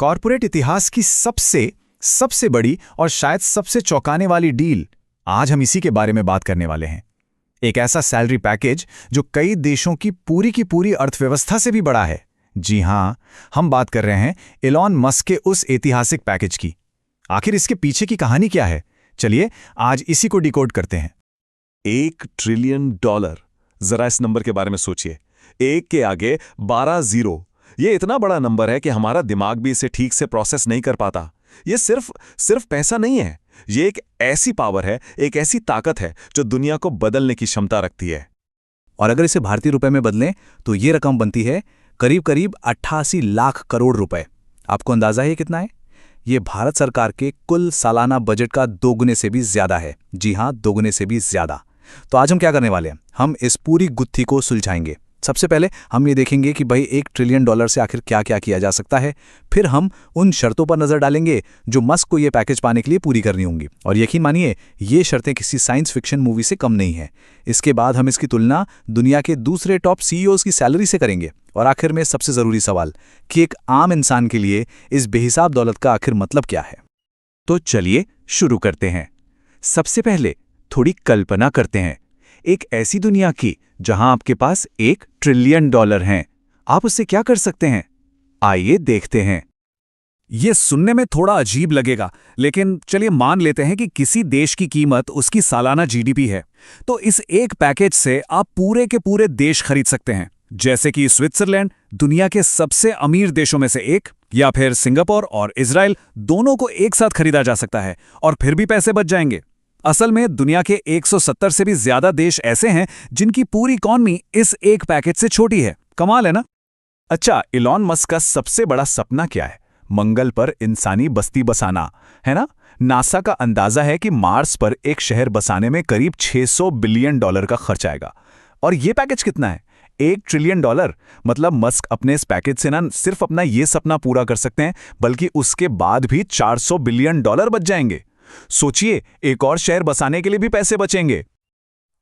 Corporate इतिहास की सबसे सबसे बड़ी और शायद सबसे चौंकाने वाली डील, आज हम इसी के बारे में बात करने वाले हैं। एक ऐसा सैलरी पैकेज जो कई देशों की पूरी अर्थव्यवस्था से भी बड़ा है। जी हां, हम बात कर रहे हैं इलॉन मस्क के उस ऐतिहासिक पैकेज की। आखिर इसके पीछे की कहानी क्या है? चलिए आज इसी को डिकोड करते हैं। $1 ट्रिलियन। जरा इस नंबर के बारे में सोचिए। एक के आगे 12 जीरो। ये इतना बड़ा नंबर है कि हमारा दिमाग भी इसे ठीक से प्रोसेस नहीं कर पाता। ये सिर्फ पैसा नहीं है, ये एक ऐसी पावर है, एक ऐसी ताकत है जो दुनिया को बदलने की क्षमता रखती है। और अगर इसे भारतीय रुपए में बदलें तो ये रकम बनती है करीब 88 लाख करोड़ रुपए। आपको अंदाजा है ये कितना है? ये भारत सरकार के कुल सालाना बजट का दोगुने से भी ज्यादा है। जी हां, दोगुने से भी ज्यादा। तो आज हम क्या करने वाले हैं? हम इस पूरी गुत्थी को सुलझाएंगे। सबसे पहले हम ये देखेंगे कि भाई $1 ट्रिलियन से आखिर क्या क्या किया जा सकता है। फिर हम उन शर्तों पर नजर डालेंगे जो मस्क को ये पैकेज पाने के लिए पूरी करनी होंगी। और यकीन मानिए, ये शर्तें किसी साइंस फिक्शन मूवी से कम नहीं है। इसके बाद हम इसकी तुलना दुनिया के दूसरे टॉप सीईओज की सैलरी से करेंगे। और आखिर में सबसे जरूरी सवाल कि एक आम इंसान के लिए इस बेहिसाब दौलत का आखिर मतलब क्या है। तो चलिए शुरू करते हैं। सबसे पहले थोड़ी कल्पना करते हैं, एक ऐसी दुनिया की जहां आपके पास $1 ट्रिलियन हैं। आप उससे क्या कर सकते हैं? आइए देखते हैं। ये सुनने में थोड़ा अजीब लगेगा, लेकिन चलिए मान लेते हैं कि किसी देश की कीमत उसकी सालाना जीडीपी है। तो इस एक पैकेज से आप पूरे के पूरे देश खरीद सकते हैं, जैसे कि स्विट्जरलैंड, दुनिया के सबसे अमीर देशों में से एक, या फिर सिंगापुर और इजराइल, दोनों को एक साथ खरीदा जा सकता है और फिर भी पैसे बच जाएंगे। असल में दुनिया के 170 से भी ज्यादा देश ऐसे हैं जिनकी पूरी इकॉनमी इस एक पैकेज से छोटी है। कमाल है ना? अच्छा, इलॉन मस्क का सबसे बड़ा सपना क्या है? मंगल पर इंसानी बस्ती बसाना, है ना? नासा का अंदाजा है कि मार्स पर एक शहर बसाने में करीब $600 बिलियन का खर्च आएगा। और ये पैकेज कितना है? $1 ट्रिलियन। मतलब मस्क अपने इस पैकेज से ना सिर्फ अपना ये सपना पूरा कर सकते हैं, बल्कि उसके बाद भी $400 बिलियन बच जाएंगे। सोचिए, एक और शहर बसाने के लिए भी पैसे बचेंगे।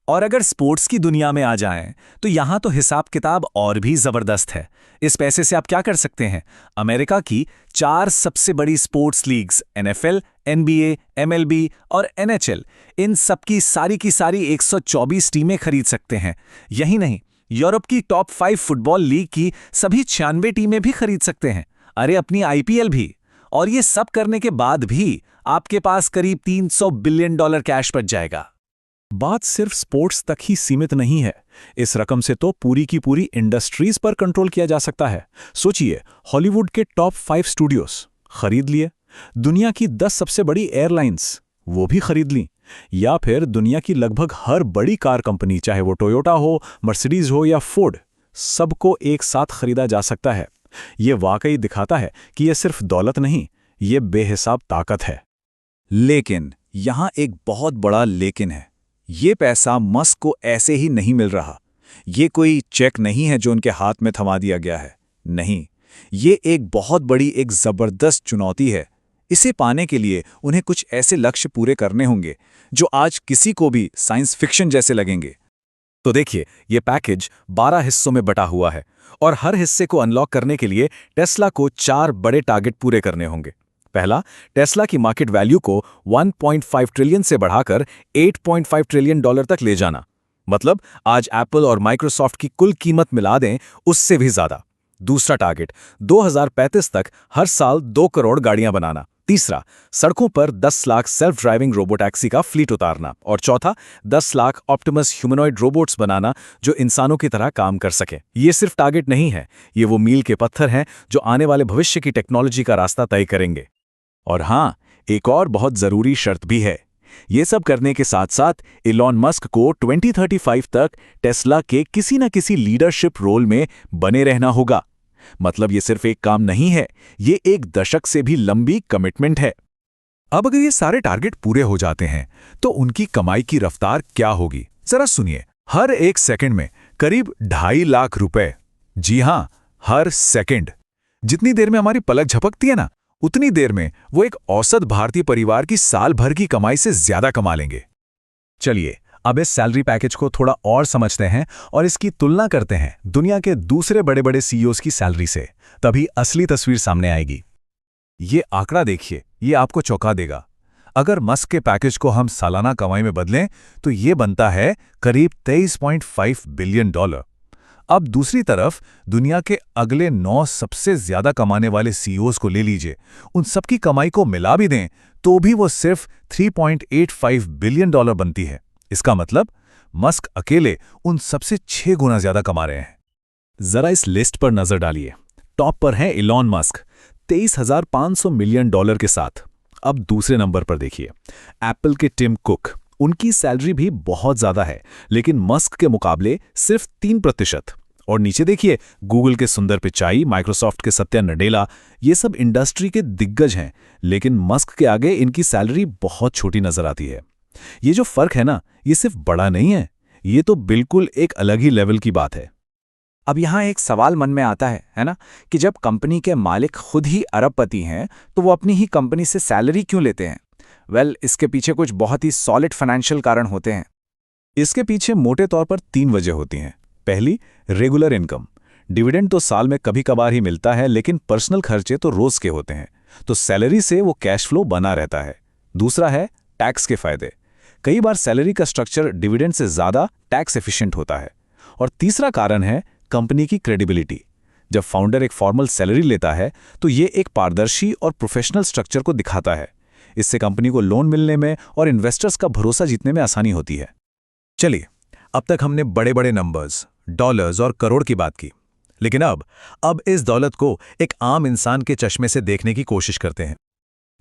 और अगर स्पोर्ट्स की दुनिया में आ जाएं, तो यहां तो हिसाब किताब और भी जबरदस्त है। इस पैसे से आप क्या कर सकते हैं? अमेरिका की 4 सबसे बड़ी sports leagues NFL, NBA, MLB और NHL, इन सब की सारी 124 टीमें खरीद सकते हैं। यही नहीं, यूरोप की टॉप 5 फुटबॉल लीग की सभी 96 टीमें भी खरीद सकते हैं। अरे, अपनी IPL भी। और ये सब करने के बाद भी आपके पास करीब $300 बिलियन कैश बच जाएगा। बात सिर्फ स्पोर्ट्स तक ही सीमित नहीं है। इस रकम से तो पूरी की पूरी इंडस्ट्रीज पर कंट्रोल किया जा सकता है। सोचिए, हॉलीवुड के टॉप 5 स्टूडियोज खरीद लिए, दुनिया की 10 सबसे बड़ी एयरलाइंस वो भी खरीद ली, या फिर दुनिया की लगभग हर बड़ी कार कंपनी, चाहे वो टोयोटा हो, मर्सिडीज हो या फोर्ड, सबको एक साथ खरीदा जा सकता है। ये वाकई दिखाता है कि यह सिर्फ दौलत नहीं, ये बेहिसाब ताकत है। लेकिन यहां एक बहुत बड़ा लेकिन है। ये पैसा मस्क को ऐसे ही नहीं मिल रहा। ये कोई चेक नहीं है जो उनके हाथ में थमा दिया गया है। नहीं, ये एक बहुत बड़ी, एक जबरदस्त चुनौती है। इसे पाने के लिए उन्हें कुछ ऐसे लक्ष्य पूरे करने होंगे जो आज किसी को भी साइंस फिक्शन जैसे लगेंगे। तो देखिए, ये पैकेज 12 हिस्सों में बटा हुआ है और हर हिस्से को अनलॉक करने के लिए टेस्ला को 4 बड़े टारगेट पूरे करने होंगे। पहला, टेस्ला की मार्केट वैल्यू को 1.5 ट्रिलियन से बढ़ाकर $8.5 ट्रिलियन तक ले जाना। मतलब आज एप्पल और माइक्रोसॉफ्ट की कुल कीमत मिला दें, उससे भी ज्यादा। दूसरा टारगेट, 2035 तक हर साल 2 करोड़ गाड़ियां बनाना। तीसरा, सड़कों पर 10 लाख सेल्फ ड्राइविंग रोबोटैक्सी का फ्लीट उतारना। और चौथा, 10 लाख ऑप्टिमस ह्यूमनॉइड रोबोट्स बनाना जो इंसानों की तरह काम कर सके। ये सिर्फ टारगेट नहीं है, ये वो मील के पत्थर हैं जो आने वाले भविष्य की टेक्नोलॉजी का रास्ता तय करेंगे। और हां, एक और बहुत जरूरी शर्त भी है। ये सब करने के साथ साथ इलॉन मस्क को 2035 तक टेस्ला के किसी न किसी लीडरशिप रोल में बने रहना होगा। मतलब ये सिर्फ एक काम नहीं है, ये एक दशक से भी लंबी कमिटमेंट है। अब अगर ये सारे टारगेट पूरे हो जाते हैं तो उनकी कमाई की रफ्तार क्या होगी? जरा सुनिए। हर एक सेकंड में करीब 2.5 लाख रुपए। जी हां, हर सेकंड। जितनी देर में हमारी पलक झपकती है ना, उतनी देर में वो एक औसत भारतीय परिवार की साल भर की कमाई से ज्यादा कमा लेंगे। चलिए अब इस सैलरी पैकेज को थोड़ा और समझते हैं और इसकी तुलना करते हैं दुनिया के दूसरे बड़े बड़े सीईओज की सैलरी से। तभी असली तस्वीर सामने आएगी। ये आंकड़ा देखिए, ये आपको चौंका देगा। अगर मस्क के पैकेज को हम सालाना कमाई में बदलें तो ये बनता है करीब $23.5 बिलियन। अब दूसरी तरफ दुनिया के अगले 9 सबसे ज्यादा कमाने वाले सीईओज को ले लीजिए, उन सबकी कमाई को मिला भी दें तो भी वो सिर्फ $3.85 बिलियन बनती है। इसका मतलब मस्क अकेले उन सबसे 6 गुना ज्यादा कमा रहे हैं। जरा इस लिस्ट पर नजर डालिए। टॉप पर है इलॉन मस्क, $23,500 मिलियन के साथ। अब दूसरे नंबर पर देखिए, एप्पल के टिम कुक। उनकी सैलरी भी बहुत ज्यादा है, लेकिन मस्क के मुकाबले सिर्फ 3%। और नीचे देखिए, गूगल के सुंदर पिचाई, माइक्रोसॉफ्ट के सत्या नडेला, ये सब इंडस्ट्री के दिग्गज हैं, लेकिन मस्क के आगे इनकी सैलरी बहुत छोटी नजर आती है। ये जो फर्क है ना, ये सिर्फ बड़ा नहीं है, ये तो बिल्कुल एक अलग ही लेवल की बात है। अब यहाँ एक सवाल मन में आता है ना, कि जब कंपनी के मालिक खुद ही अरबपति हैं तो वो अपनी ही कंपनी से सैलरी क्यों लेते हैं? इसके पीछे कुछ बहुत ही सॉलिड फाइनेंशियल कारण होते हैं। इसके पीछे मोटे तौर पर 3 वजह होती हैं। पहली, रेगुलर इनकम। डिविडेंड तो साल में कभी कभार ही मिलता है, लेकिन पर्सनल खर्चे तो रोज के होते हैं, तो सैलरी से वो कैश फ्लो बना रहता है। दूसरा है टैक्स के फायदे। कई बार सैलरी का स्ट्रक्चर डिविडेंड से ज्यादा टैक्स एफिशिएंट होता है। और तीसरा कारण है कंपनी की क्रेडिबिलिटी। जब फाउंडर एक फॉर्मल सैलरी लेता है तो ये एक पारदर्शी और प्रोफेशनल स्ट्रक्चर को दिखाता है। इससे कंपनी को लोन मिलने में और इन्वेस्टर्स का भरोसा जीतने में आसानी होती है। चलिए, अब तक हमने बड़े बड़े नंबर्स, डॉलर्स और करोड़ की बात की, लेकिन अब इस दौलत को एक आम इंसान के चश्मे से देखने की कोशिश करते हैं।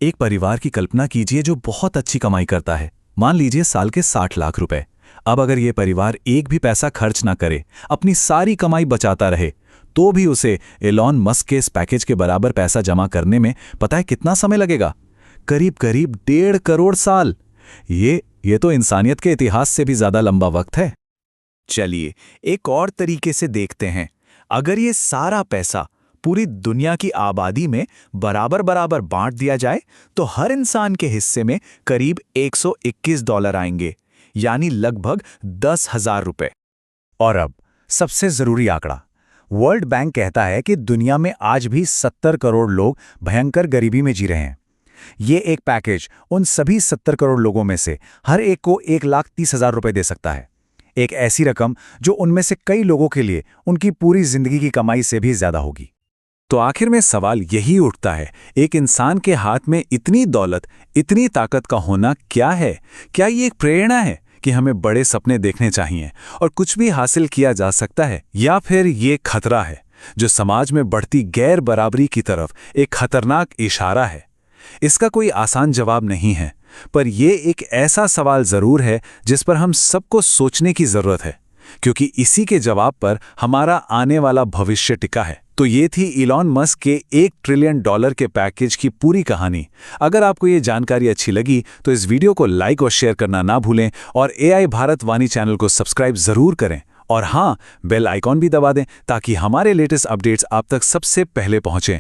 एक परिवार की कल्पना कीजिए जो बहुत अच्छी कमाई करता है, मान लीजिए साल के 60 लाख रुपए। अब अगर ये परिवार एक भी पैसा खर्च ना करे, अपनी सारी कमाई बचाता रहे, तो भी उसे एलॉन मस्क के इस पैकेज के बराबर पैसा जमा करने में पता है कितना समय लगेगा? करीब 1.5 करोड़ साल। ये तो इंसानियत के इतिहास से भी ज्यादा लंबा वक्त है। चलिए, एक और तरीके से देखते हैं। अगर ये सारा पैसा पूरी दुनिया की आबादी में बराबर बराबर बांट दिया जाए तो हर इंसान के हिस्से में करीब $121 आएंगे, यानी लगभग 10,000 रुपए। और अब सबसे जरूरी आंकड़ा, वर्ल्ड बैंक कहता है कि दुनिया में आज भी 70 करोड़ लोग भयंकर गरीबी में जी रहे हैं। ये एक पैकेज उन सभी 70 करोड़ लोगों में से हर एक को 1,30,000 रुपए दे सकता है। एक ऐसी रकम जो उनमें से कई लोगों के लिए उनकी पूरी जिंदगी की कमाई से भी ज्यादा होगी। तो आखिर में सवाल यही उठता है, एक इंसान के हाथ में इतनी दौलत, इतनी ताकत का होना क्या है? क्या ये एक प्रेरणा है कि हमें बड़े सपने देखने चाहिए और कुछ भी हासिल किया जा सकता है, या फिर ये खतरा है जो समाज में बढ़ती गैर बराबरी की तरफ एक खतरनाक इशारा है? इसका कोई आसान जवाब नहीं है, पर यह एक ऐसा सवाल जरूर है जिस पर हम सबको सोचने की जरूरत है, क्योंकि इसी के जवाब पर हमारा आने वाला भविष्य टिका है। तो ये थी इलॉन मस्क के $1 ट्रिलियन के पैकेज की पूरी कहानी। अगर आपको ये जानकारी अच्छी लगी तो इस वीडियो को लाइक और शेयर करना ना भूलें, और AI भारत वाणी चैनल को सब्सक्राइब जरूर करें, और हाँ, बेल आइकॉन भी दबा दें ताकि हमारे लेटेस्ट अपडेट्स आप तक सबसे पहले पहुंचें।